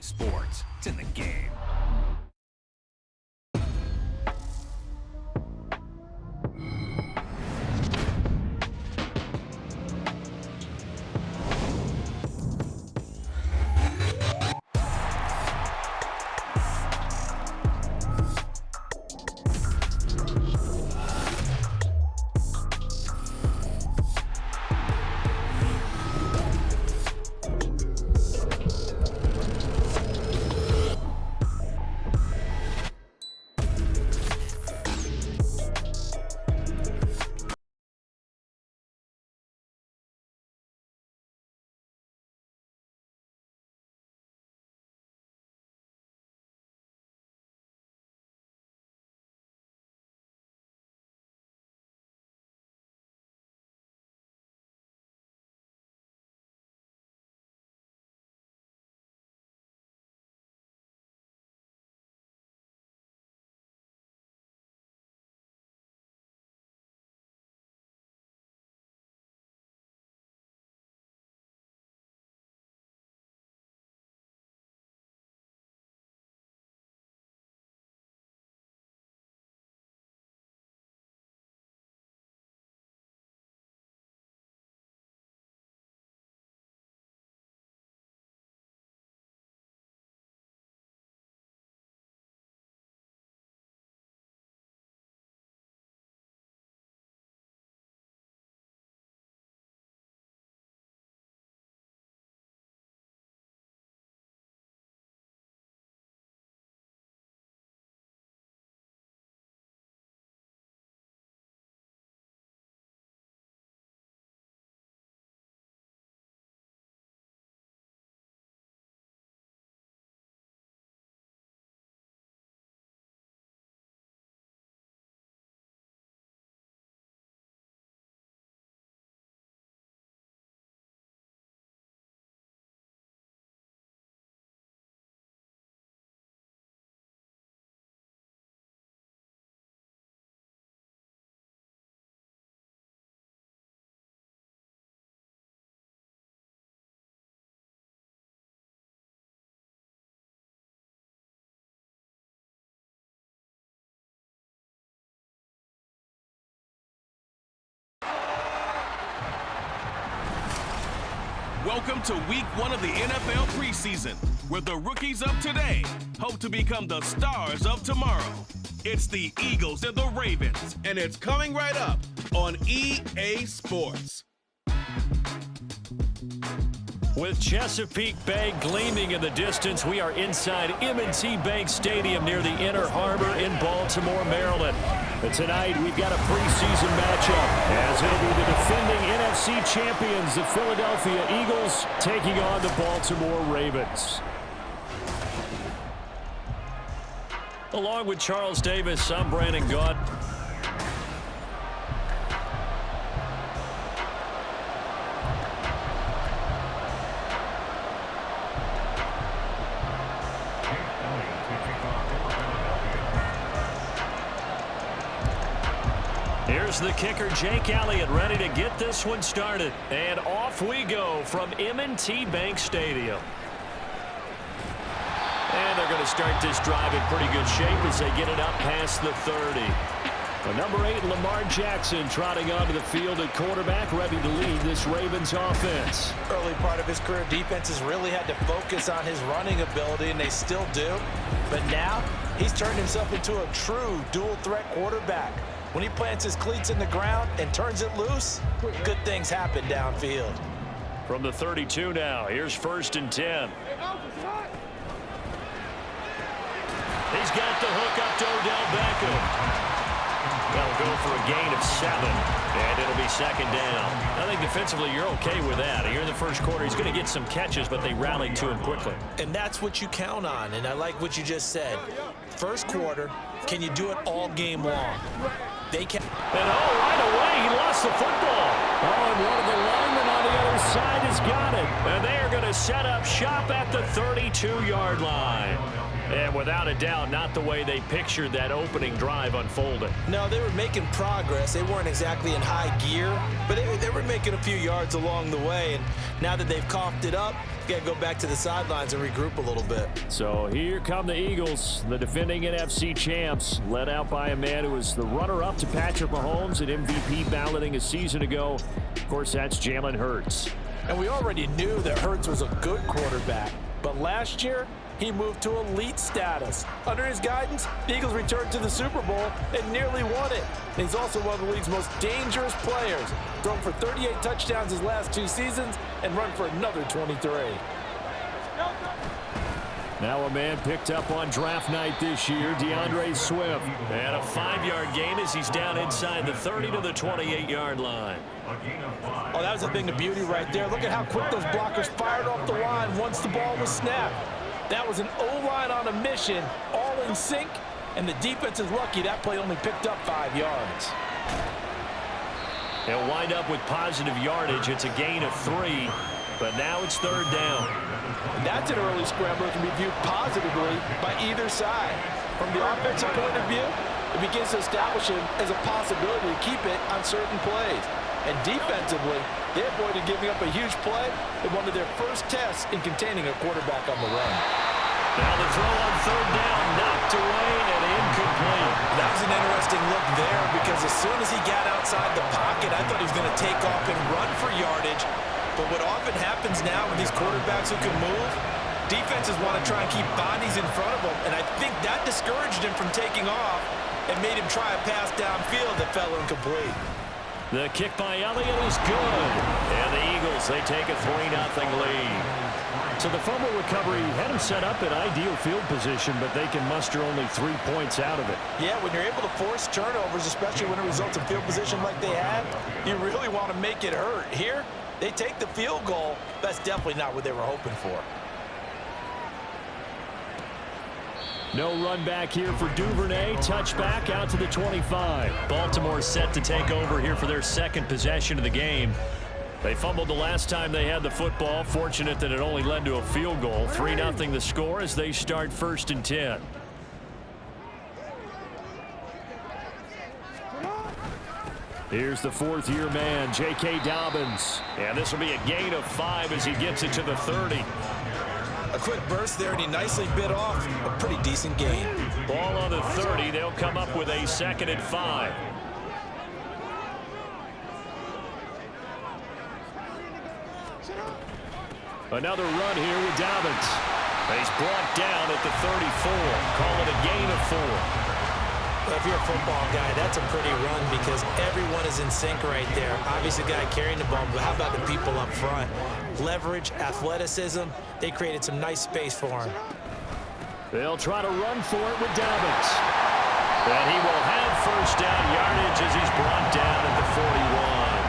sports. It's in the game. Welcome to week 1 of the NFL preseason, where the rookies of today hope to become the stars of tomorrow. It's the Eagles and the Ravens, and it's coming right up on EA Sports. With Chesapeake Bay gleaming in the distance, we are inside M&T Bank Stadium near the Inner Harbor in Baltimore, Maryland. But tonight, we've got a preseason matchup, as it'll be the defending NFC champions, the Philadelphia Eagles, taking on the Baltimore Ravens. Along with Charles Davis, I'm Brandon Gaunt. Here's the kicker, Jake Elliott, ready to get this one started. And off we go from M&T Bank Stadium. And they're going to start this drive in pretty good shape as they get it up past the 30. The number 8, Lamar Jackson, trotting onto the field at quarterback, ready to lead this Ravens offense. Early part of his career, defenses really had to focus on his running ability, and they still do. But now, he's turned himself into a true dual-threat quarterback. When he plants his cleats in the ground and turns it loose, good things happen downfield. From the 32 now, here's 1st and 10. He's got the hook up to Odell Beckham. That'll go for a gain of 7, and it'll be 2nd down. I think defensively you're okay with that. Here in the first quarter, he's going to get some catches, but they rallied to him quickly. And that's what you count on, and I like what you just said. First quarter, can you do it all game long? They can. And right away, he lost the football. And one of the linemen on the other side has got it. And they are going to set up shop at the 32-yard line. And without a doubt, not the way they pictured that opening drive unfolding. No, they were making progress. They weren't exactly in high gear, but they were making a few yards along the way. And now that they've coughed it up, Got to go back to the sidelines and regroup a little bit. So here come the Eagles, the defending NFC champs, led out by a man who was the runner-up to Patrick Mahomes at MVP balloting a season ago. Of course, that's Jalen Hurts. And we already knew that Hurts was a good quarterback, but last year, he moved to elite status. Under his guidance, the Eagles returned to the Super Bowl and nearly won it. And he's also one of the league's most dangerous players, thrown for 38 touchdowns his last 2 seasons and run for another 23. Now a man picked up on draft night this year, DeAndre Swift. And a 5-yard gain as he's down inside the 30 to the 28-yard line. Oh, that was a thing of beauty right there. Look at how quick those blockers fired off the line once the ball was snapped. That was an O-line on a mission, all in sync, and the defense is lucky that play only picked up 5 yards. They'll wind up with positive yardage. It's a gain of 3, but now it's 3rd down. That's an early scrambler that can be viewed positively by either side. From the offensive point of view, it begins to establish him as a possibility to keep it on certain plays. And defensively, they avoided giving up a huge play in one of their first tests in containing a quarterback on the run. Now the throw on 3rd down, knocked away and incomplete. That was an interesting look there because as soon as he got outside the pocket, I thought he was going to take off and run for yardage. But what often happens now with these quarterbacks who can move, defenses want to try and keep bodies in front of them, and I think that discouraged him from taking off and made him try a pass downfield that fell incomplete. The kick by Elliott is good. And the Eagles, they take a 3-0 lead. So the fumble recovery had them set up in ideal field position, but they can muster only 3 points out of it. Yeah, when you're able to force turnovers, especially when it results in field position like they had, you really want to make it hurt. Here, they take the field goal. That's definitely not what they were hoping for. No run back here for Duvernay. Touchback out to the 25. Baltimore set to take over here for their 2nd possession of the game. They fumbled the last time they had the football. Fortunate that it only led to a field goal. 3-0 the score as they start 1st and 10. Here's the 4th-year man, J.K. Dobbins. And this will be a gain of 5 as he gets it to the 30. A quick burst there, and he nicely bit off a pretty decent gain. Ball on the 30. They'll come up with a 2nd and 5. Another run here with Dobbins. He's brought down at the 34. Call it a gain of 4. Well, if you're a football guy, that's a pretty run because everyone is in sync right there. Obviously, the guy carrying the ball, but how about the people up front? Leverage, athleticism, they created some nice space for him. They'll try to run for it with Dobbins. And he will have 1st down yardage as he's brought down at the 41.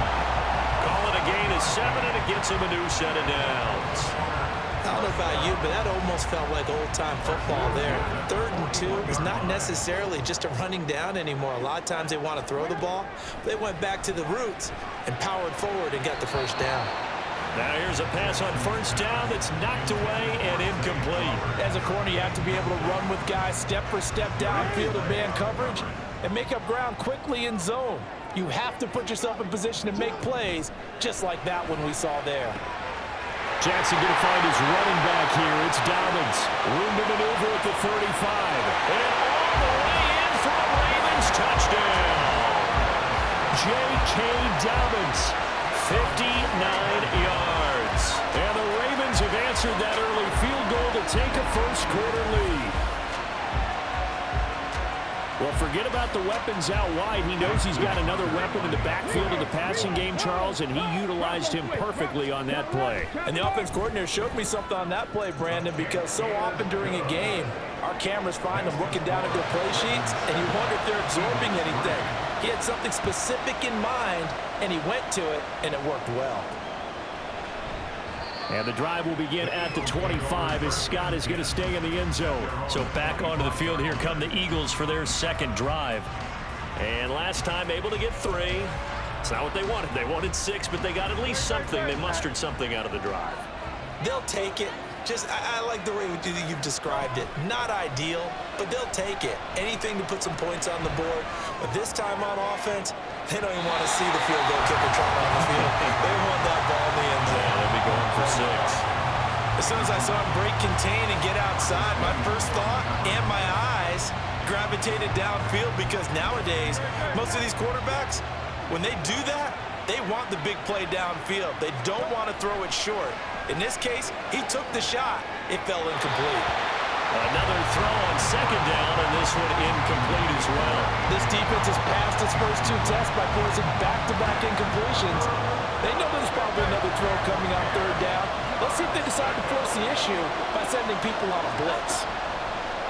Call it a gain of 7, and it gets him a new set of downs. I don't know about you, but that almost felt like old-time football there. 3rd and 2 is not necessarily just a running down anymore. A lot of times they want to throw the ball. They went back to the roots and powered forward and got the 1st down. Now here's a pass on 1st down that's knocked away and incomplete. As a corner, you have to be able to run with guys step for step downfield in man coverage and make up ground quickly in zone. You have to put yourself in position to make plays, just like that one we saw there. Jackson going to find his running back here. It's Dobbins. Room to maneuver at the 35. And all the way in for the Ravens touchdown. J.K. Dobbins, 59 yards. And the Ravens have answered that early field goal to take a 1st-quarter lead. Well, forget about the weapons out wide. He knows he's got another weapon in the backfield of the passing game, Charles, and he utilized him perfectly on that play. And the offense coordinator showed me something on that play, Brandon, because so often during a game, our cameras find them looking down at their play sheets, and you wonder if they're absorbing anything. He had something specific in mind, and he went to it, and it worked well. And the drive will begin at the 25 as Scott is going to stay in the end zone. So back onto the field here come the Eagles for their 2nd drive. And last time able to get 3. It's not what they wanted. They wanted 6, but they got at least something. They mustered something out of the drive. They'll take it. I like the way you've described it. Not ideal, but they'll take it. Anything to put some points on the board. But this time on offense, they don't even want to see the field goal kicker trying on the field. They want that ball in the end zone. They'll be going for 6. As soon as I saw him break contain and get outside, my first thought and my eyes gravitated downfield, because nowadays, most of these quarterbacks, when they do that, they want the big play downfield. They don't want to throw it short. In this case, he took the shot. It fell incomplete. Another throw on second down, and this one incomplete as well. This defense has passed its first two tests by forcing back-to-back incompletions. They know there's probably another throw coming on third down. Let's see if they decide to force the issue by sending people on a blitz.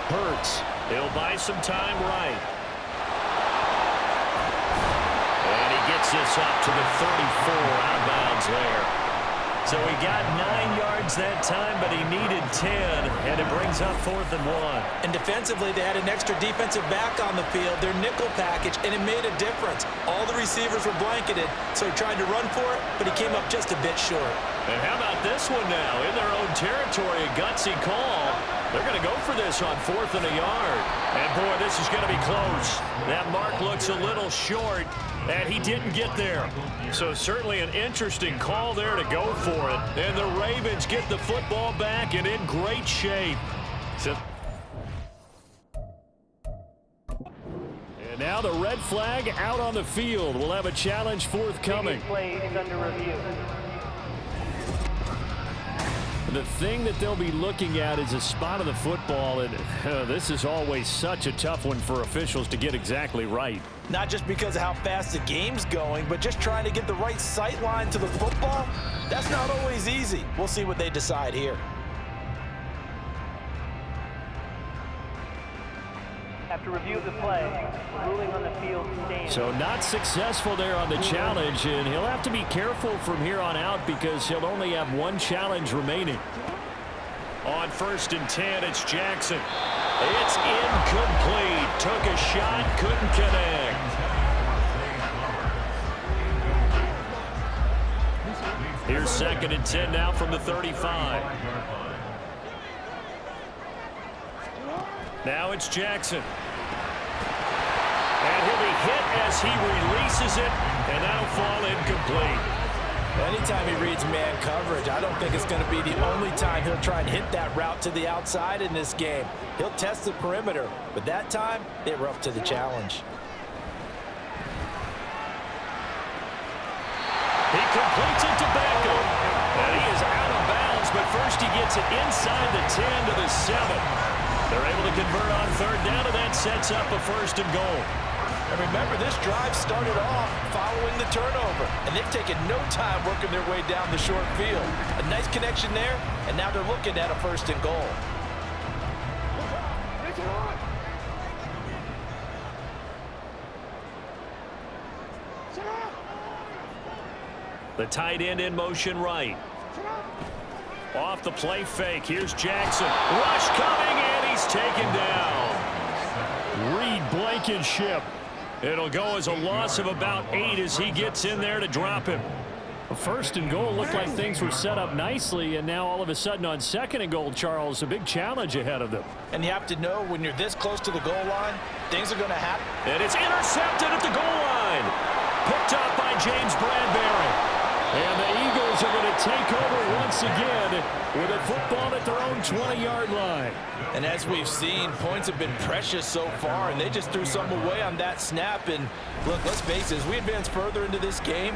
Hurts. He'll buy some time right. And he gets this up to the 34, out of bounds there. So he got 9 yards that time, but he needed 10, and it brings up 4th and 1. And defensively, they had an extra defensive back on the field, their nickel package, and it made a difference. All the receivers were blanketed, so he tried to run for it, but he came up just a bit short. And how about this one now? In their own territory, a gutsy call. They're going to go for this on 4th and a yard. And, boy, this is going to be close. That mark looks a little short, and he didn't get there. So certainly an interesting call there to go for it. And the Ravens get the football back and in great shape. And now the red flag out on the field. We'll have a challenge forthcoming. Play is under review. The thing that they'll be looking at is a spot of the football, and this is always such a tough one for officials to get exactly right. Not just because of how fast the game's going, but just trying to get the right sight line to the football. That's not always easy. We'll see what they decide here. After review of the play, ruling on the field stands. So not successful there on the challenge, and he'll have to be careful from here on out because he'll only have 1 challenge remaining. On 1st and 10, it's Jackson. It's incomplete. Took a shot, couldn't connect. Here's 2nd and 10 now from the 35. Now it's Jackson. And he'll be hit as he releases it, and that'll fall incomplete. Anytime he reads man coverage, I don't think it's going to be the only time he'll try and hit that route to the outside in this game. He'll test the perimeter, but that time, they were up to the challenge. He completes it to Beckham. And he is out of bounds, but first he gets it inside the 10 to the 7. They're able to convert on 3rd down, and that sets up a 1st and goal. And remember, this drive started off following the turnover, and they've taken no time working their way down the short field. A nice connection there, and now they're looking at a 1st and goal. The tight end in motion right. Off the play fake. Here's Jackson. Rush coming, and he's taken down. Reed Blankenship. It'll go as a loss of about 8 as he gets in there to drop him. A 1st and goal looked like things were set up nicely, and now all of a sudden on 2nd and goal, Charles, a big challenge ahead of them. And you have to know when you're this close to the goal line, things are going to happen. And it's intercepted at the goal line. Picked up by James Bradbury. And the Eagles are going to take over once again with a football at their own 20-yard line. And as we've seen, points have been precious so far, and they just threw some away on that snap. And look, let's face it, as we advance further into this game,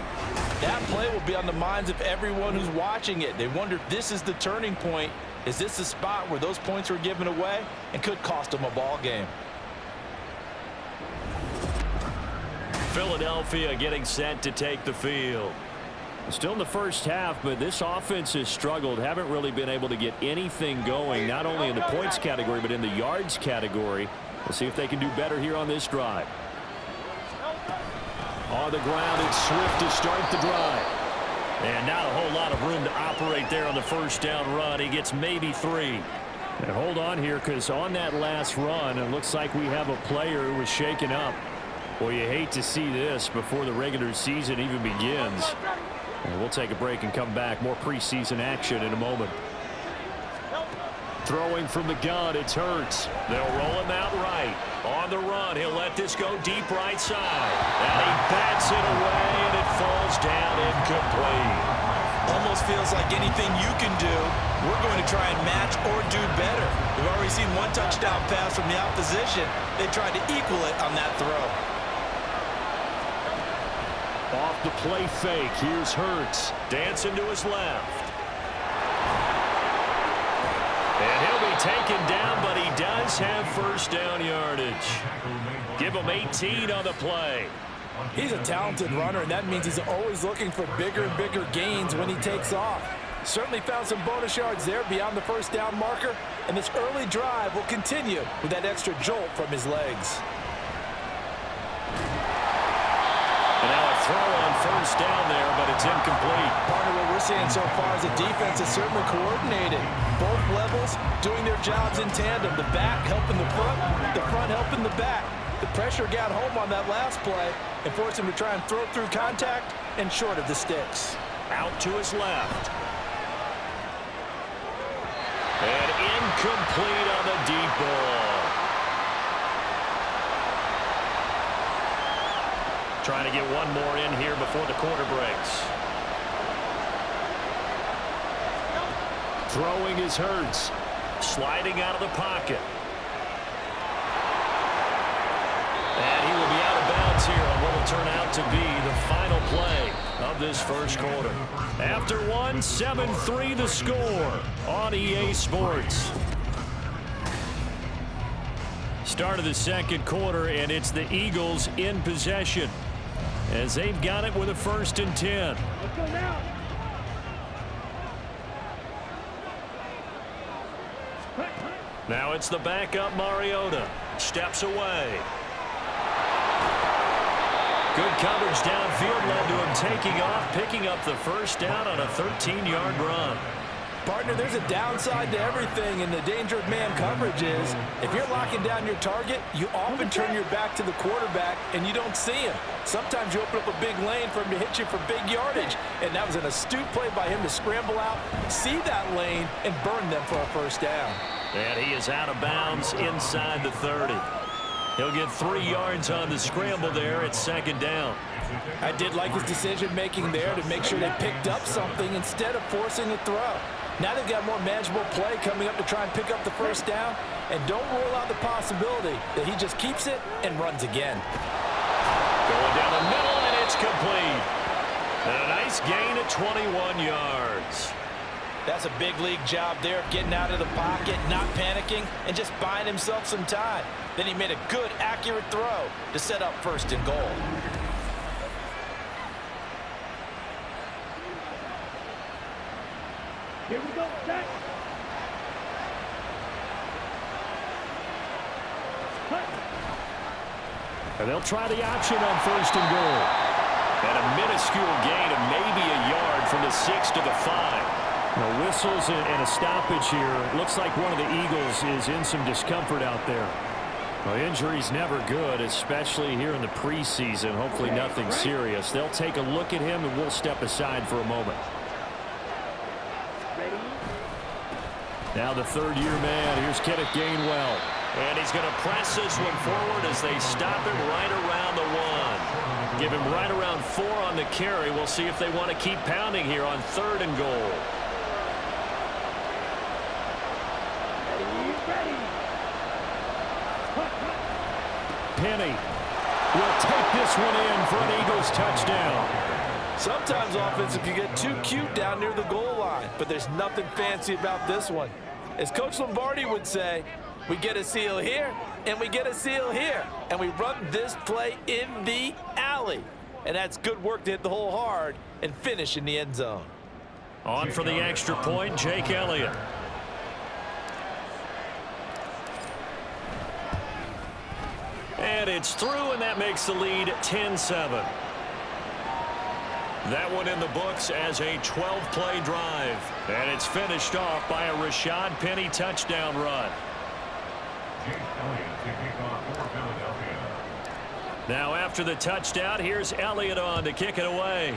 that play will be on the minds of everyone who's watching it. They wonder if this is the turning point. Is this the spot where those points were given away and could cost them a ball game? Philadelphia getting set to take the field. Still in the first half, but this offense has struggled. Haven't really been able to get anything going, not only in the points category, but in the yards category. We'll see if they can do better here on this drive. On the ground, it's Swift to start the drive. And not a whole lot of room to operate there on the 1st down run. He gets maybe 3. And hold on here, because on that last run, it looks like we have a player who was shaken up. Well, you hate to see this before the regular season even begins. And we'll take a break and come back. More preseason action in a moment. Throwing from the gun, it's Hurts. They'll roll him out right. On the run, he'll let this go deep right side. And he bats it away, and it falls down incomplete. Almost feels like anything you can do, we're going to try and match or do better. We've already seen one touchdown pass from the opposition. They tried to equal it on that throw. Off the play fake. Here's Hurts. Dancing to his left. And he'll be taken down, but he does have first down yardage. Give him 18 on the play. He's a talented runner, and that means he's always looking for bigger and bigger gains when he takes off. Certainly found some bonus yards there beyond the first down marker, and this early drive will continue with that extra jolt from his legs. And now a throw on first down there, but it's incomplete. Partner, what we're seeing so far is the defense is certainly coordinated. Both levels doing their jobs in tandem. The back helping the front helping the back. The pressure got home on that last play and forced him to try and throw through contact and short of the sticks. Out to his left. And incomplete on the deep ball. Trying to get one more in here before the quarter breaks. Throwing is Hurts. Sliding out of the pocket. And he will be out of bounds here on what will turn out to be the final play of this first quarter. After one, 7-3 the score on EA Sports. Start of the second quarter, and it's the Eagles in possession as they've got it with a 1st and 10. Let's go now. Now it's the backup Mariota. Steps away. Good coverage downfield led to him taking off, picking up the first down on a 13-yard run. Partner, there's a downside to everything, and the danger of man coverage is if you're locking down your target, you often turn your back to the quarterback and you don't see him. Sometimes you open up a big lane for him to hit you for big yardage, and that was an astute play by him to scramble out, see that lane, and burn them for a first down. And he is out of bounds inside the 30. He'll get 3 yards on the scramble there at 2nd down. I did like his decision-making there to make sure they picked up something instead of forcing a throw. Now they've got more manageable play coming up to try and pick up the first down, and don't rule out the possibility that he just keeps it and runs again. Going down the middle, and it's complete. And a nice gain of 21 yards. That's a big league job there of getting out of the pocket, not panicking, and just buying himself some time. Then he made a good, accurate throw to set up 1st and goal. Here we go, set. And they'll try the option on 1st and goal. And a minuscule gain of maybe a yard from the 6 to the 5. Now, whistles and a stoppage here. Looks like one of the Eagles is in some discomfort out there. Well, injury's never good, especially here in the preseason. Hopefully nothing serious. They'll take a look at him, and we'll step aside for a moment. Now the 3rd-year man. Here's Kenneth Gainwell. And he's going to press this one forward as they stop him right around the 1. Give him right around 4 on the carry. We'll see if they want to keep pounding here on 3rd and goal. Penny will take this one in for an Eagles touchdown. Sometimes offensive can get too cute down near the goal line, but there's nothing fancy about this one. As Coach Lombardi would say, we get a seal here, and we get a seal here, and we run this play in the alley. And that's good work to hit the hole hard and finish in the end zone. On for the extra point, Jake Elliott. And it's through, and that makes the lead 10-7. That one in the books as a 12-play drive. And it's finished off by a Rashad Penny touchdown run. Now after the touchdown, here's Elliott on to kick it away.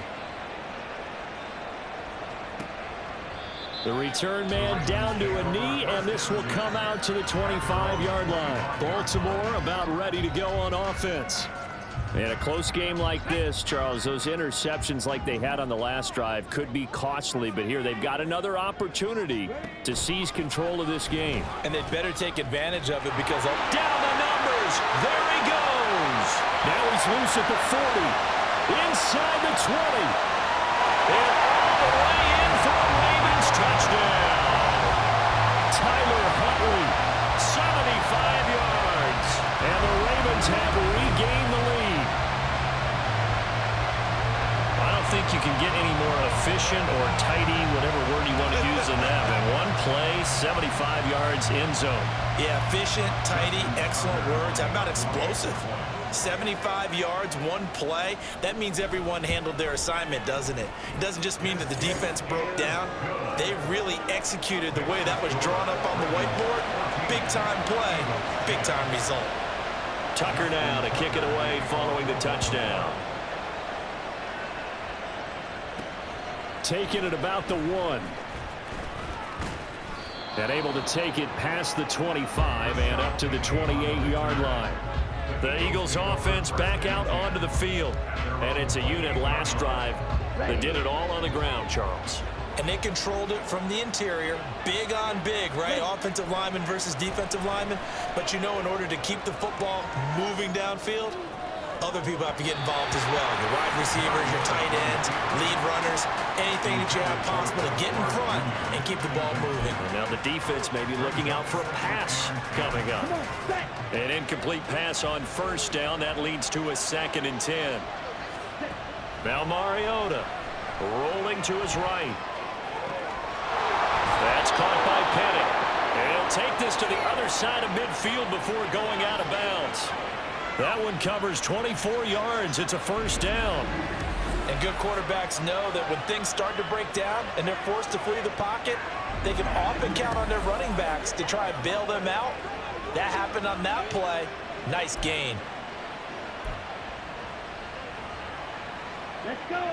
The return man down to a knee, and this will come out to the 25-yard line. Baltimore about ready to go on offense. In a close game like this, Charles, those interceptions like they had on the last drive could be costly, but here they've got another opportunity to seize control of this game. And they'd better take advantage of it because down the numbers. There he goes. Now he's loose at the 40. Inside the 20. And all the way in for a Ravens touchdown. Tyler Huntley, 75 yards. And the Ravens have regained the lead. I don't think you can get any more efficient or tidy, whatever word you want to use in that. In one play, 75 yards end zone. Yeah, efficient, tidy, excellent words. How about explosive? 75 yards, one play. That means everyone handled their assignment, doesn't it? It doesn't just mean that the defense broke down. They really executed the way that was drawn up on the whiteboard. Big-time play, big-time result. Tucker now to kick it away following the touchdown. Taking it about the 1. And able to take it past the 25 and up to the 28-yard line. The Eagles offense back out onto the field. And it's a unit last drive that did it all on the ground, Charles. And they controlled it from the interior. Big on big, right? Offensive lineman versus defensive lineman. But you know, in order to keep the football moving downfield, other people have to get involved as well. Your wide receivers, your tight ends, lead runners, anything that you have possible to get in front and keep the ball moving. And now the defense may be looking out for a pass coming up. An incomplete pass on first down. That leads to a 2nd and 10. Now Mariota rolling to his right. That's caught by Penny. And he'll take this to the other side of midfield before going out of bounds. That one covers 24 yards. It's a first down. And good quarterbacks know that when things start to break down and they're forced to flee the pocket, they can often count on their running backs to try and bail them out. That happened on that play. Nice gain. Let's go.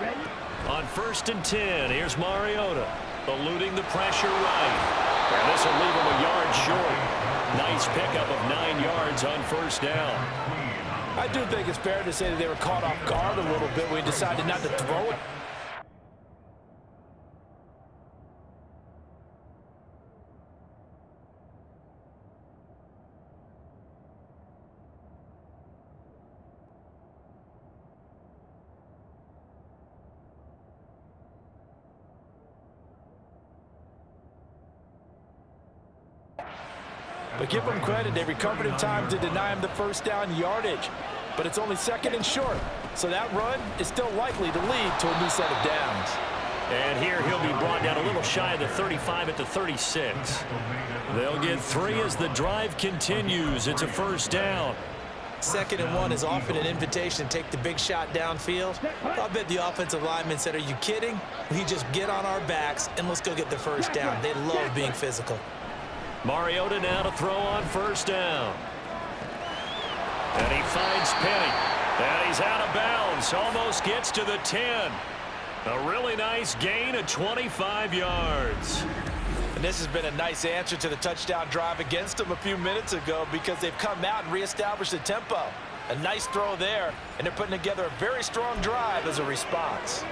Ready? On 1st and 10, here's Mariota, eluding the pressure right. And this will leave him a yard short. Nice pickup of 9 yards on first down. I do think it's fair to say that they were caught off guard a little bit when he decided not to throw it. But give them credit, they recovered in time to deny him the first down yardage. But it's only 2nd and short, so that run is still likely to lead to a new set of downs. And here he'll be brought down a little shy of the 35 at the 36. They'll get 3 as the drive continues. It's a first down. 2nd and 1 is often an invitation to take the big shot downfield. I'll bet the offensive lineman said, are you kidding? We just get on our backs and let's go get the first down. They love being physical. Mariota now to throw on first down. And he finds Penny. And he's out of bounds. Almost gets to the 10. A really nice gain of 25 yards. And this has been a nice answer to the touchdown drive against them a few minutes ago because they've come out and reestablished the tempo. A nice throw there, and they're putting together a very strong drive as a response.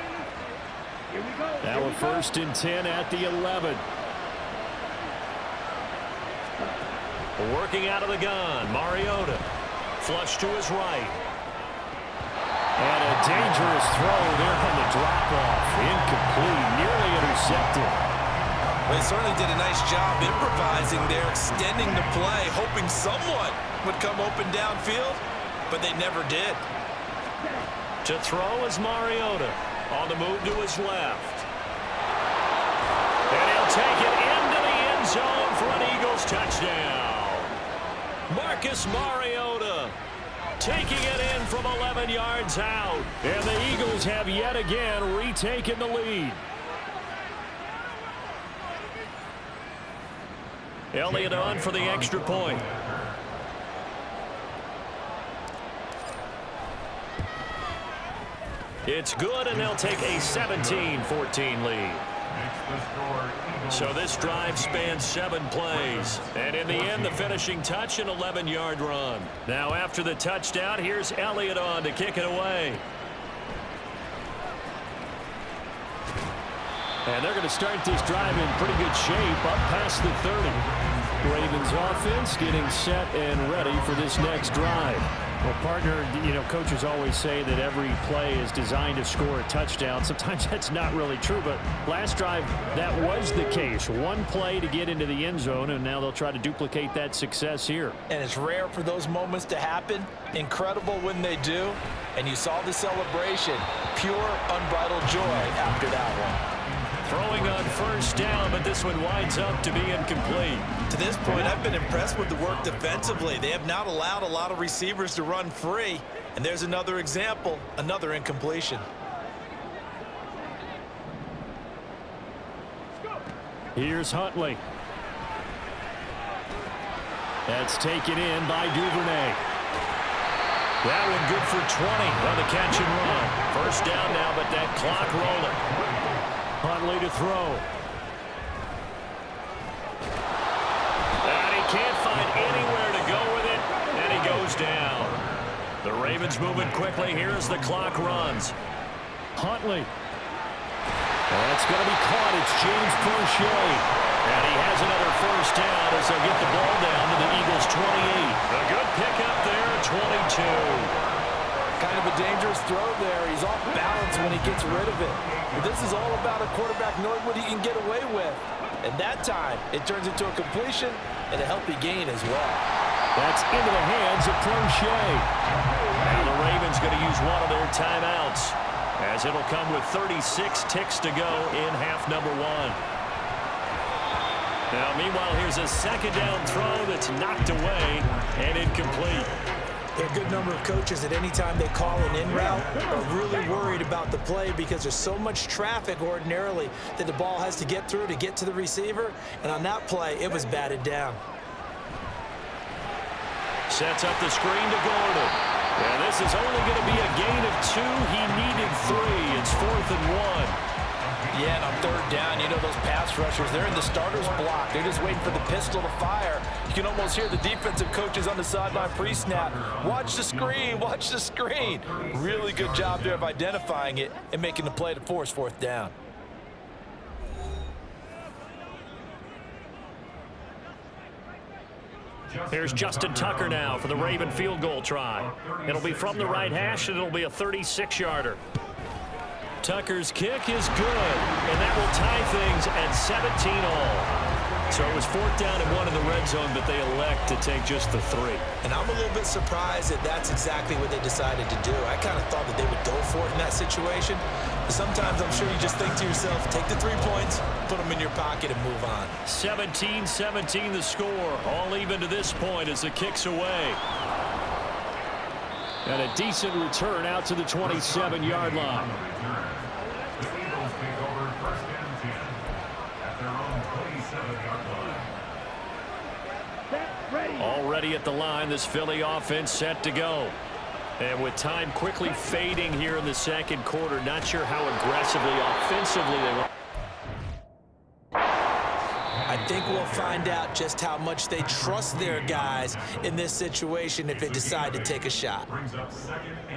Here we go. Now a 1st and 10 at the 11. Working out of the gun, Mariota. Flush to his right. And a dangerous throw there on the drop-off. Incomplete, nearly intercepted. Well, they certainly did a nice job improvising there, extending the play, hoping someone would come open downfield, but they never did. To throw is Mariota. On the move to his left. And he'll take it into the end zone for an Eagles touchdown. Marcus Mariota taking it in from 11 yards out. And the Eagles have yet again retaken the lead. Elliott on for the extra point. It's good, and they'll take a 17-14 lead. So this drive spans 7 plays. And in the end, the finishing touch, an 11-yard run. Now after the touchdown, here's Elliott on to kick it away. And they're going to start this drive in pretty good shape up past the 30. Ravens offense getting set and ready for this next drive. Well, partner, coaches always say that every play is designed to score a touchdown. Sometimes that's not really true, but last drive, that was the case. One play to get into the end zone, and now they'll try to duplicate that success here. And it's rare for those moments to happen. Incredible when they do. And you saw the celebration. Pure, unbridled joy after that one. Throwing on first down, but this one winds up to be incomplete. To this point, I've been impressed with the work defensively. They have not allowed a lot of receivers to run free. And there's another example, another incompletion. Here's Huntley. That's taken in by Duvernay. That one good for 20 on the catch and run. First down now, but that clock rolling. Huntley to throw. And he can't find anywhere to go with it, and he goes down. The Ravens moving quickly. Here's the clock runs. Huntley. That's going to be caught. It's James Prochet. And he has another first down as they'll get the ball down to the Eagles' 28. A good pickup there at 22. Kind of a dangerous throw there. He's off balance when he gets rid of it. But this is all about a quarterback knowing what he can get away with. And that time, it turns into a completion and a healthy gain as well. That's into the hands of Prochet. Now the Ravens going to use one of their timeouts, as it'll come with 36 ticks to go in half number 1. Now, meanwhile, here's a second down throw that's knocked away and incomplete. There are a good number of coaches at any time they call an in route are really worried about the play because there's so much traffic ordinarily that the ball has to get through to get to the receiver. And on that play, it was batted down. Sets up the screen to Gordon. And this is only going to be a gain of 2. He needed 3. It's 4th and 1. Yeah, and on third down, those pass rushers, they're in the starter's block. They're just waiting for the pistol to fire. You can almost hear the defensive coaches on the sideline pre-snap. Watch the screen, watch the screen. Really good job there of identifying it and making the play to force 4th down. Here's Justin Tucker now for the Raven field goal try. It'll be from the right hash, and it'll be a 36-yarder. Tucker's kick is good, and that will tie things at 17 all. So it was 4th down and 1 in the red zone, but they elect to take just the 3. And I'm a little bit surprised that that's exactly what they decided to do. I kind of thought that they would go for it in that situation. But sometimes I'm sure you just think to yourself, take the 3 points, put them in your pocket, and move on. 17-17 the score, all even to this point as the kick's away. And a decent return out to the 27-yard line. Already at the line, this Philly offense set to go. And with time quickly fading here in the second quarter, not sure how aggressively, offensively they will. I think we'll find out just how much they trust their guys in this situation if they decide to take a shot.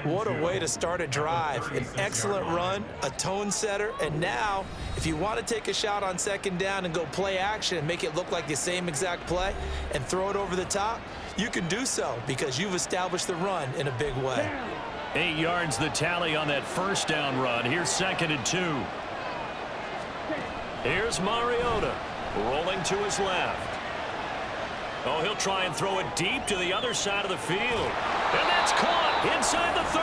What a way to start a drive. An excellent run, a tone setter, and now if you want to take a shot on second down and go play action and make it look like the same exact play and throw it over the top, you can do so because you've established the run in a big way. 8 yards the tally on that first down run. Here's 2nd and 2. Here's Mariota. Rolling to his left. Oh, he'll try and throw it deep to the other side of the field. And that's caught inside the 30.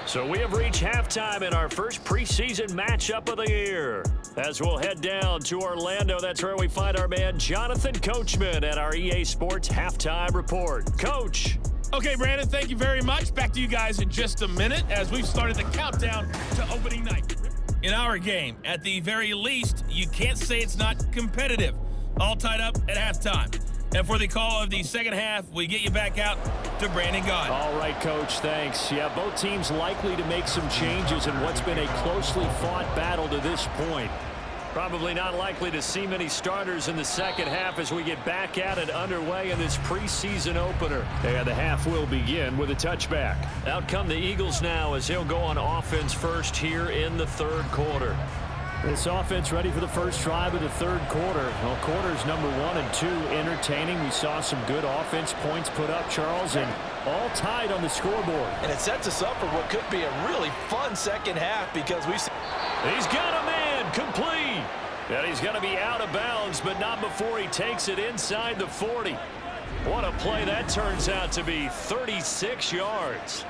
So we have reached halftime in our first preseason matchup of the year. As we'll head down to Orlando, that's where we find our man Jonathan Coachman at our EA Sports Halftime Report. Coach. Okay, Brandon, thank you very much. Back to you guys in just a minute as we've started the countdown to opening night. In our game, at the very least, you can't say it's not competitive. All tied up at halftime. And for the call of the second half, we get you back out to Brandon Gaudin. All right, Coach, thanks. Yeah, both teams likely to make some changes in what's been a closely fought battle to this point. Probably not likely to see many starters in the second half as we get back at it underway in this preseason opener. And the half will begin with a touchback. Out come the Eagles now as they'll go on offense first here in the third quarter. This offense ready for the first drive of the third quarter. Well, quarters number 1 and 2 entertaining. We saw some good offense points put up, Charles, and all tied on the scoreboard. And it sets us up for what could be a really fun second half because we've seen... He's got a man complete. And he's going to be out of bounds, but not before he takes it inside the 40. What a play that turns out to be, 36 yards.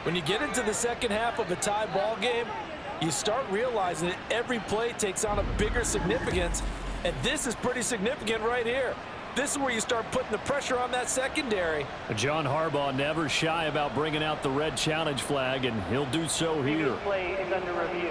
When you get into the second half of a tie ball game, you start realizing that every play takes on a bigger significance, and this is pretty significant right here. This is where you start putting the pressure on that secondary. John Harbaugh never shy about bringing out the red challenge flag, and he'll do so here. Play is under review.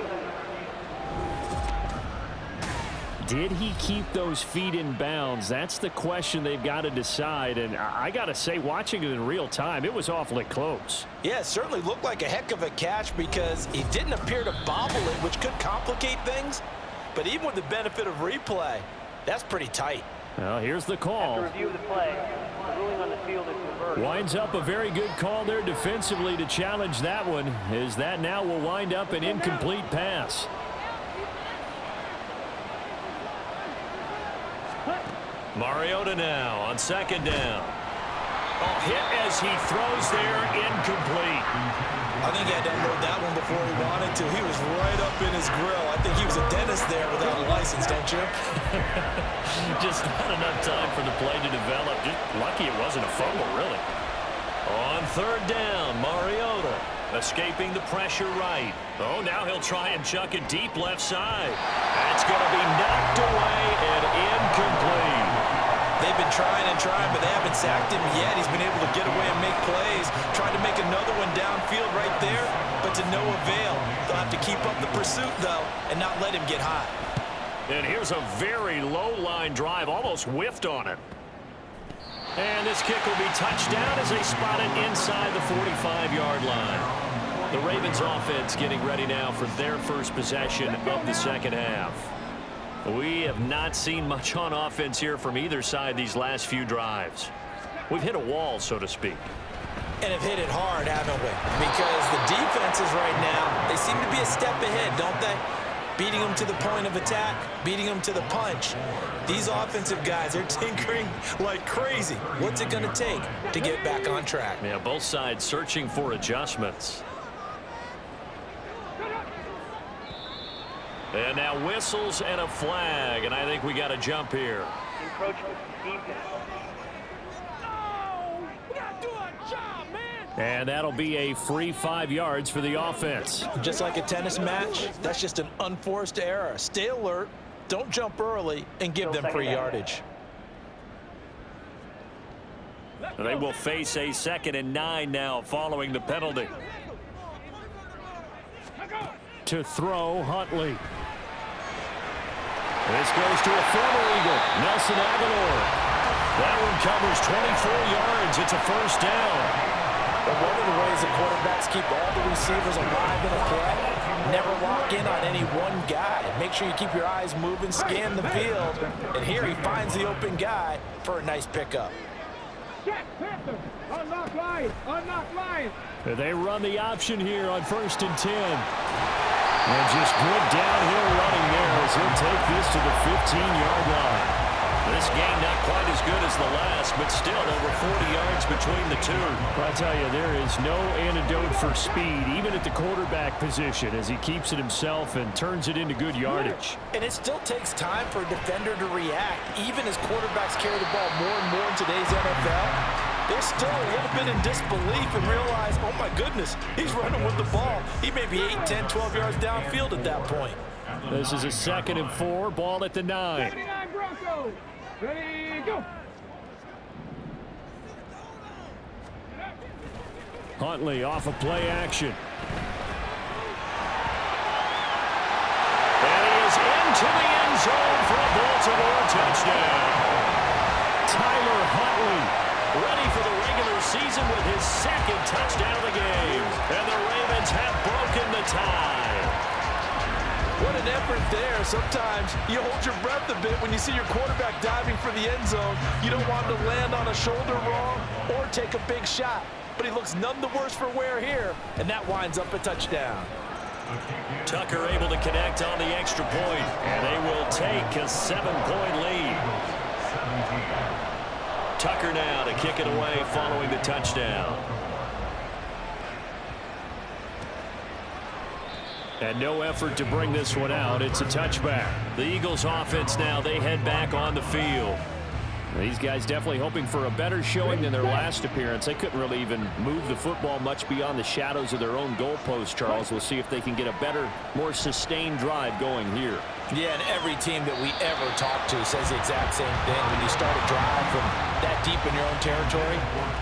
Did he keep those feet in bounds? That's the question they've got to decide. And I got to say, watching it in real time, it was awfully close. Yeah, it certainly looked like a heck of a catch because he didn't appear to bobble it, which could complicate things. But even with the benefit of replay, that's pretty tight. Well, here's the call. After review of the play, the ruling on the field is reversed. Winds up a very good call there defensively to challenge that one, as that now will wind up an incomplete pass. Mariota now on second down. Oh, hit as he throws there, incomplete. I think he had to unload that one before he wanted to. He was right up in his grill. I think he was a dentist there without a license, don't you? Just not enough time for the play to develop. Just lucky it wasn't a fumble, really. On third down, Mariota escaping the pressure right. Oh, now he'll try and chuck it deep left side. That's going to be knocked away and incomplete. They've been trying and trying, but they haven't sacked him yet. He's been able to get away and make plays. Tried to make another one downfield right there, but to no avail. They'll have to keep up the pursuit, though, and not let him get hot. And here's a very low-line drive, almost whiffed on it. And this kick will be touched down as they spot it inside the 45-yard line. The Ravens offense getting ready now for their first possession of the second half. We have not seen much on offense here from either side these last few drives. We've hit a wall, so to speak. And have hit it hard, haven't we? Because the defenses right now, they seem to be a step ahead, don't they? Beating them to the point of attack, beating them to the punch. These offensive guys are tinkering like crazy. What's it going to take to get back on track? Yeah, both sides searching for adjustments. And now whistles and a flag, and I think we got a jump here. Encroachment, defense. And that'll be a free 5 yards for the offense. Just like a tennis match, that's just an unforced error. Stay alert, don't jump early, and give them free yardage. They will face a 2nd and 9 now following the penalty. To throw, Huntley. This goes to a former Eagle, Nelson Aguilar. That one covers 24 yards. It's a first down. But one of the ways the quarterbacks keep all the receivers alive in a play, never lock in on any one guy. Make sure you keep your eyes moving, scan the field. And here he finds the open guy for a nice pickup. Unlock line! Unlock line! They run the option here on 1st and 10. And just good downhill running there as he'll take this to the 15-yard line. This game not quite as good as the last, but still over 40 yards between the two. I tell you, there is no antidote for speed, even at the quarterback position, as he keeps it himself and turns it into good yardage. And it still takes time for a defender to react, even as quarterbacks carry the ball more and more in today's NFL. They're still a little bit in disbelief and realize, oh my goodness, he's running with the ball. He may be 8, 10, 12 yards downfield at that point. This is a 2nd and 4, ball at the 9. 79 Broncos! Ready, go! Huntley off of play action. And he is into the end zone for a Baltimore touchdown. Tyler Huntley, ready for the regular season with his second touchdown of the game. And the Ravens have broken the tie. What an effort there. Sometimes you hold your breath a bit when you see your quarterback diving for the end zone. You don't want him to land on a shoulder wrong or take a big shot. But he looks none the worse for wear here, and that winds up a touchdown. Tucker able to connect on the extra point, and they will take a 7-point lead. Tucker now to kick it away following the touchdown. And no effort to bring this one out. It's a touchback. The Eagles offense now, they head back on the field. These guys definitely hoping for a better showing than their last appearance. They couldn't really even move the football much beyond the shadows of their own goalpost, Charles. We'll see if they can get a better, more sustained drive going here. Yeah, and every team that we ever talk to says the exact same thing. When you start a drive from that deep in your own territory,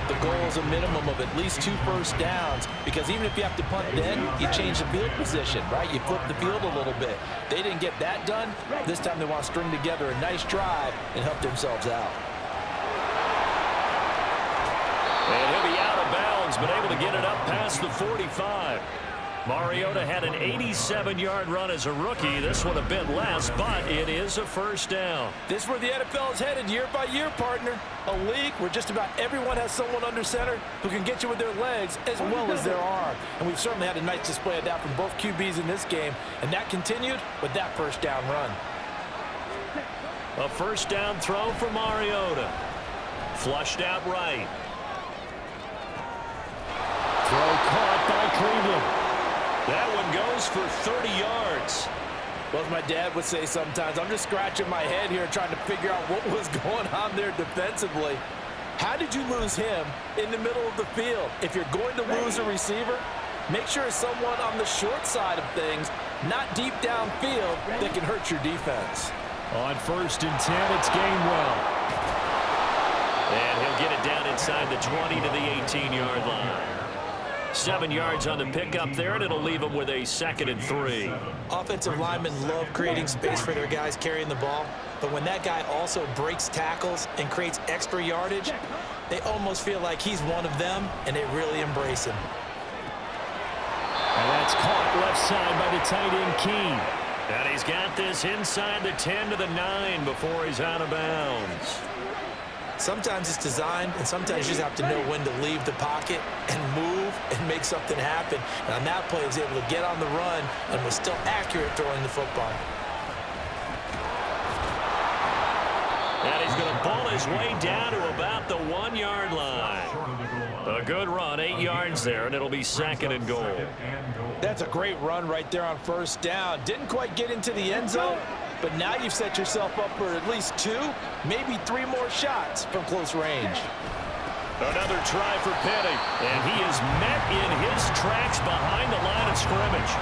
the goal is a minimum of at least 2 first downs, because even if you have to punt then, you change the field position, right? You flip the field a little bit. They didn't get that done. This time they want to string together a nice drive and help themselves out. And he'll be out of bounds, but able to get it up past the 45. Mariota had an 87-yard run as a rookie. This one a bit less, but it is a first down. This is where the NFL is headed year by year, partner. A league where just about everyone has someone under center who can get you with their legs as well as their arm. And we've certainly had a nice display of that from both QBs in this game. And that continued with that first down run. A first down throw for Mariota. Flushed out right. Throw caught by Cleveland. That one goes for 30 yards. Well, as my dad would say sometimes, I'm just scratching my head here trying to figure out what was going on there defensively. How did you lose him in the middle of the field? If you're going to lose a receiver, make sure it's someone on the short side of things, not deep downfield, that can hurt your defense. On 1st and 10, it's Gainwell. And he'll get it down inside the 20 to the 18-yard line. 7 yards on the pickup there, and it'll leave them with a 2nd and 3. Offensive linemen love creating space for their guys carrying the ball, but when that guy also breaks tackles and creates extra yardage, they almost feel like he's one of them, and they really embrace him. And that's caught left side by the tight end, Keene. And he's got this inside the 10 to the 9 before he's out of bounds. Sometimes it's designed, and sometimes you just have to know when to leave the pocket and move and make something happen. And on that play, he was able to get on the run and was still accurate throwing the football. And he's going to ball his way down to about the 1-yard line. A good run, 8 yards there, and it'll be 2nd and goal. That's a great run right there on first down. Didn't quite get into the end zone, but now you've set yourself up for at least 2, maybe 3 more shots from close range. Another try for Penny, and he is met in his tracks behind the line of scrimmage.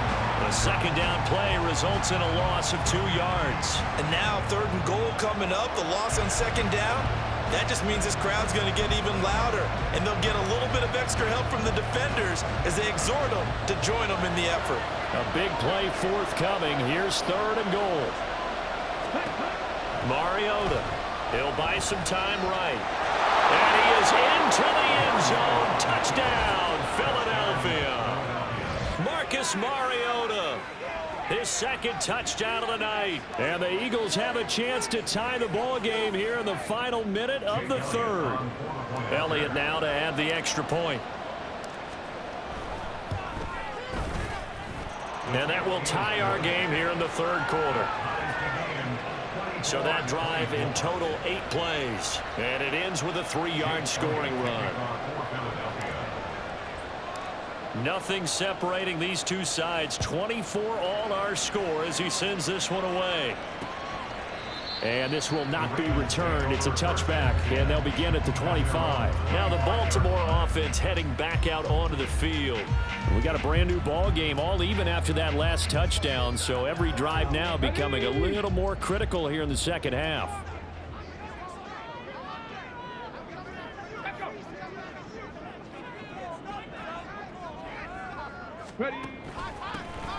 The 2nd down play results in a loss of 2 yards. And now 3rd and goal coming up, the loss on 2nd down. That just means this crowd's going to get even louder, and they'll get a little bit of extra help from the defenders as they exhort them to join them in the effort. A big play forthcoming. Here's 3rd and goal. Mariota, he'll buy some time right. And he is into the end zone. Touchdown, Philadelphia. Marcus Mariota, his 2nd touchdown of the night. And the Eagles have a chance to tie the ball game here in the final minute of the 3rd. Elliott now to add the extra point. And that will tie our game here in the 3rd quarter. So that drive in total 8 plays. And it ends with a 3-yard scoring run. Nothing separating these two sides. 24 all our score as he sends this one away. And this will not be returned. It's a touchback, and they'll begin at the 25. Now the Baltimore offense heading back out onto the field. We got a brand new ball game, all even after that last touchdown. So every drive now becoming a little more critical here in the 2nd half. Ready.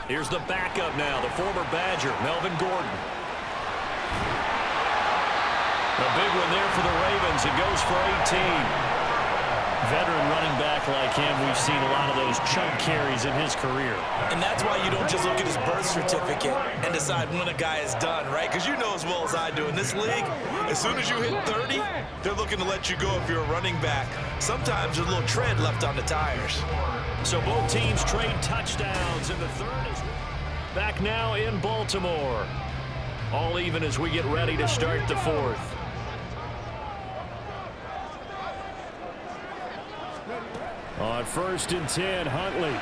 Here's the backup now, the former Badger, Melvin Gordon. A big one there for the Ravens. It goes for 18. Veteran running back like him, we've seen a lot of those chunk carries in his career. And that's why you don't just look at his birth certificate and decide when a guy is done, right? Because you know as well as I do, in this league, as soon as you hit 30, they're looking to let you go if you're a running back. Sometimes there's a little tread left on the tires. So both teams trade touchdowns in the third. Back now in Baltimore. All even as we get ready to start the fourth. On 1st and 10, Huntley.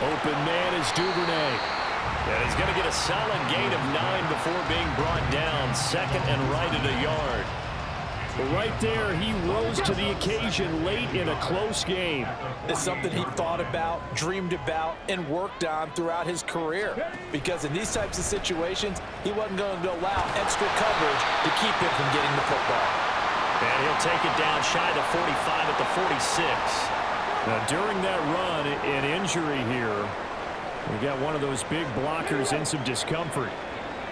Open man is Duvernay. And he's going to get a solid gain of 9 before being brought down. Second and right at a yard. But right there, he rose to the occasion late in a close game. It's something he thought about, dreamed about, and worked on throughout his career. Because in these types of situations, he wasn't going to allow extra coverage to keep him from getting the football. And he'll take it down shy of the 45 at the 46. Now, during that run, an injury here. We got one of those big blockers in some discomfort.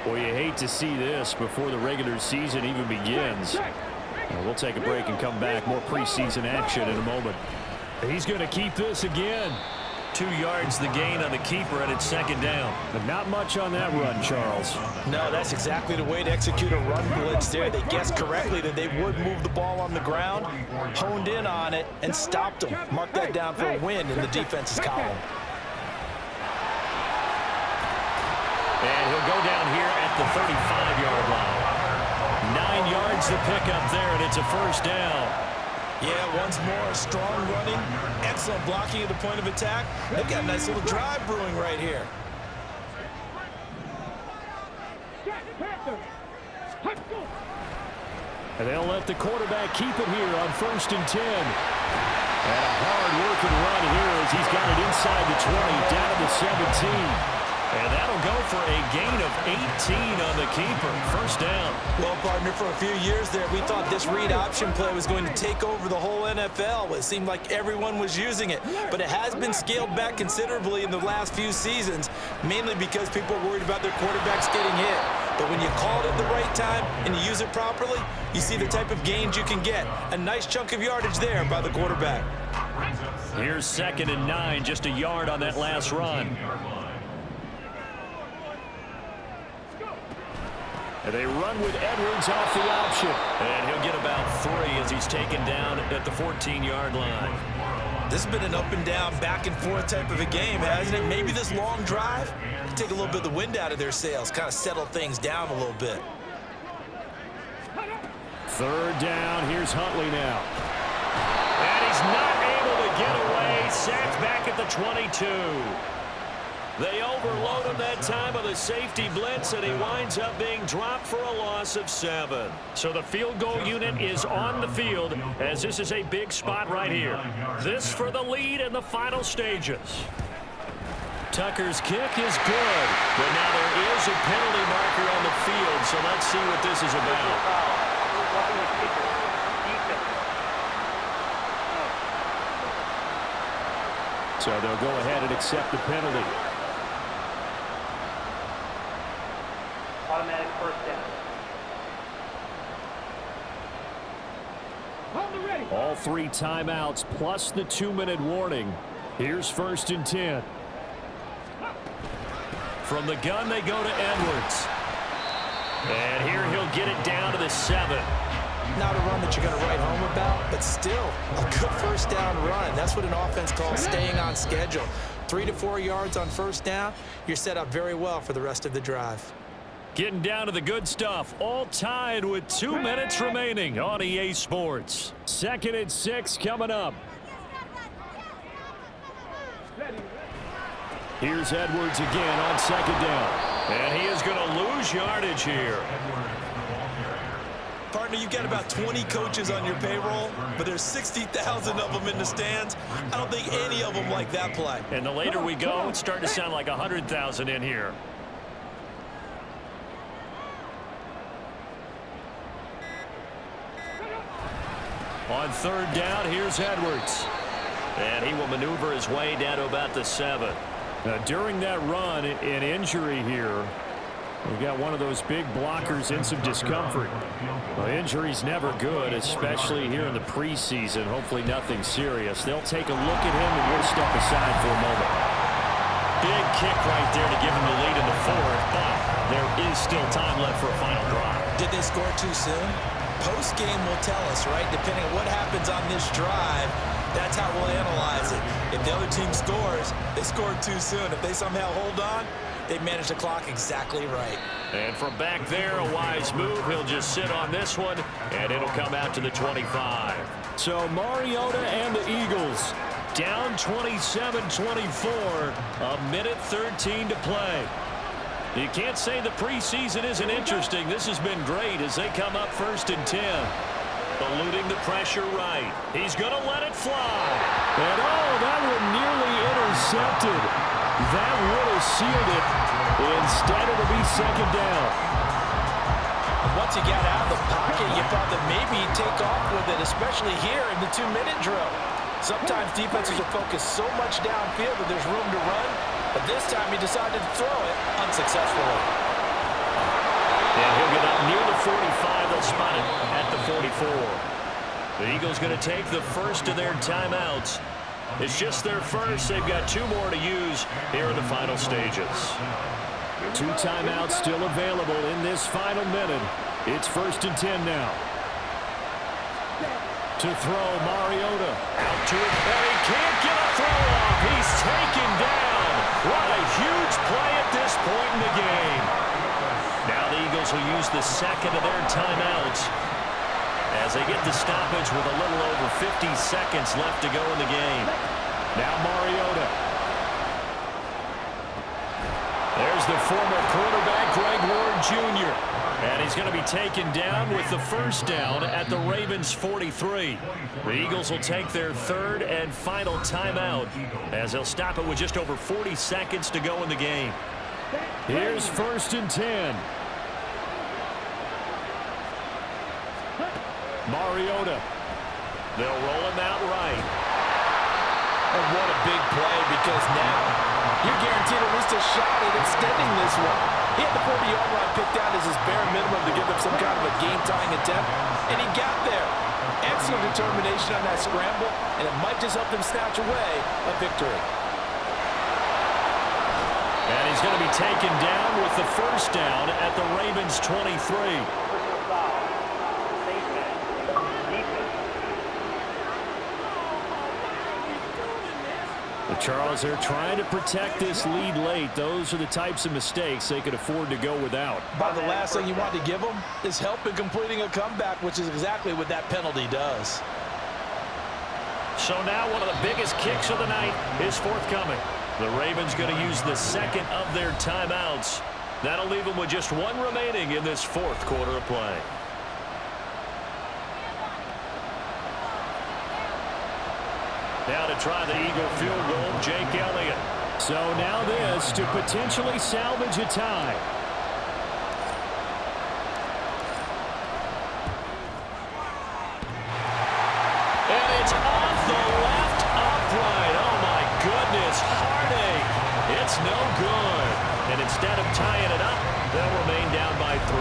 Boy, you hate to see this before the regular season even begins. We'll take a break and come back. More preseason action in a moment. He's going to keep this again. 2 yards the gain on the keeper, and it's second down. But not much on that run, Charles. No, that's exactly the way to execute a run blitz there. They guessed correctly that they would move the ball on the ground, honed in on it, and stopped them. Mark that down for a win in the defense's column. And he'll go down here at the 35-yard line. 9 yards to pick up there, and it's a first down. Yeah, once more, strong running, excellent blocking at the point of attack. They've got a nice little drive brewing right here. And they'll let the quarterback keep it here on 1st and 10. And a hard-working run here as he's got it inside the 20, down to the 17. And that'll go for a gain of 18 on the keeper. First down. Well, partner, for a few years there, we thought this read option play was going to take over the whole NFL. It seemed like everyone was using it. But it has been scaled back considerably in the last few seasons, mainly because people are worried about their quarterbacks getting hit. But when you call it at the right time and you use it properly, you see the type of gains you can get. A nice chunk of yardage there by the quarterback. Here's 2nd and 9, just a yard on that last run. And they run with Edwards off the option. And he'll get about 3 as he's taken down at the 14-yard line. This has been an up-and-down, back-and-forth type of a game, hasn't it? Maybe this long drive can take a little bit of the wind out of their sails, kind of settle things down a little bit. 3rd down. Here's Huntley now. And he's not able to get away. Sacked back at the 22. They overload him that time of the safety blitz, and he winds up being dropped for a loss of 7. So the field goal unit is on the field, as this is a big spot right here. This for the lead in the final stages. Tucker's kick is good, but now there is a penalty marker on the field, so let's see what this is about. So they'll go ahead and accept the penalty. Automatic first down. All 3 timeouts plus the 2-minute warning. Here's 1st and 10. From the gun, they go to Edwards. And here he'll get it down to the 7. Not a run that you're going to write home about, but still a good first down run. That's what an offense calls staying on schedule. 3 to 4 yards on first down, you're set up very well for the rest of the drive. Getting down to the good stuff, all tied with 2 minutes remaining on EA Sports. 2nd and 6 coming up. Here's Edwards again on 2nd down. And he is going to lose yardage here. Partner, you've got about 20 coaches on your payroll, but there's 60,000 of them in the stands. I don't think any of them like that play. And the later we go, it's starting to sound like 100,000 in here. On 3rd down, here's Edwards. And he will maneuver his way down to about the 7. Now, during that run, an injury here. We've got one of those big blockers in some discomfort. Well, injury's never good, especially here in the preseason. Hopefully nothing serious. They'll take a look at him, and we'll step aside for a moment. Big kick right there to give him the lead in the fourth, but there is still time left for a final drive. Did they score too soon? Post-game will tell us, right? Depending on what happens on this drive, that's how we'll analyze it. If the other team scores, they scored too soon. If they somehow hold on, they managed the clock exactly right. And from back there, a wise move. He'll just sit on this one, and it'll come out to the 25. So Mariota and the Eagles down 27-24, a minute 13 to play. You can't say the preseason isn't interesting. This has been great as they come up 1st and 10. Eluding the pressure right. He's going to let it fly. And oh, that one nearly intercepted. That would have sealed it. Instead, it'll be 2nd down. And once you got out of the pocket, you thought that maybe he'd take off with it, especially here in the 2-minute drill. Sometimes defenses will focus so much downfield that there's room to run, but this time he decided to throw it unsuccessfully. And he'll get up near the 45. They'll spot it at the 44. The Eagles going to take the first of their timeouts. It's just their first. They've got 2 more to use here in the final stages. 2 timeouts still available in this final minute. It's 1st and 10 now. To throw, Mariota. Out to it, and he can't get a throw off. He's taken down. What a huge play at this point in the game. Now the Eagles will use the second of their timeouts as they get the stoppage with a little over 50 seconds left to go in the game. Now Mariota. There's the former quarterback, Greg Ward Jr. And he's going to be taken down with the 1st down at the Ravens' 43. The Eagles will take their 3rd and final timeout as they'll stop it with just over 40 seconds to go in the game. Here's 1st and 10. Mariota. They'll roll him out right. And what a big play, because now you're guaranteed at least a shot at extending this one. He had the 40-yard line picked out as his bare minimum to give them some kind of a game-tying attempt, and he got there. Excellent determination on that scramble, and it might just help them snatch away a victory. And he's going to be taken down with the 1st down at the Ravens' 23. Charles, they're trying to protect this lead late. Those are the types of mistakes they could afford to go without. But the last thing you want to give them is help in completing a comeback, which is exactly what that penalty does. So now one of the biggest kicks of the night is forthcoming. The Ravens going to use the 2nd of their timeouts. That'll leave them with just 1 remaining in this 4th quarter of play. Now to try the Eagle field goal, Jake Elliott. So now this to potentially salvage a tie. And it's off the left upright. Oh, my goodness. Heartache. It's no good. And instead of tying it up, they'll remain down by 3.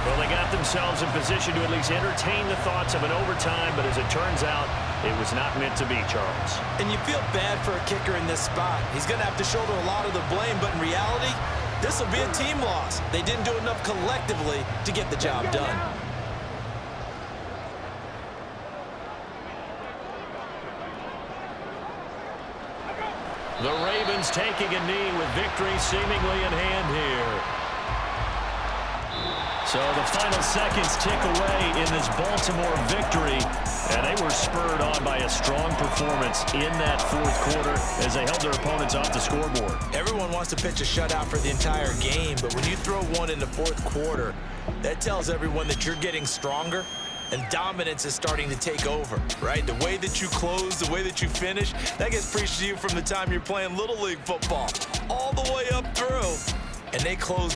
Well, they got themselves in position to at least entertain the thoughts of an overtime, but as it turns out, it was not meant to be, Charles. And you feel bad for a kicker in this spot. He's going to have to shoulder a lot of the blame, but in reality, this will be a team loss. They didn't do enough collectively to get the job done. The Ravens taking a knee with victory seemingly in hand here. So the final seconds tick away in this Baltimore victory, and they were spurred on by a strong performance in that 4th quarter as they held their opponents off the scoreboard. Everyone wants to pitch a shutout for the entire game, but when you throw one in the 4th quarter, that tells everyone that you're getting stronger and dominance is starting to take over, right? The way that you close, the way that you finish, that gets preached to you from the time you're playing Little League football all the way up through. And they closed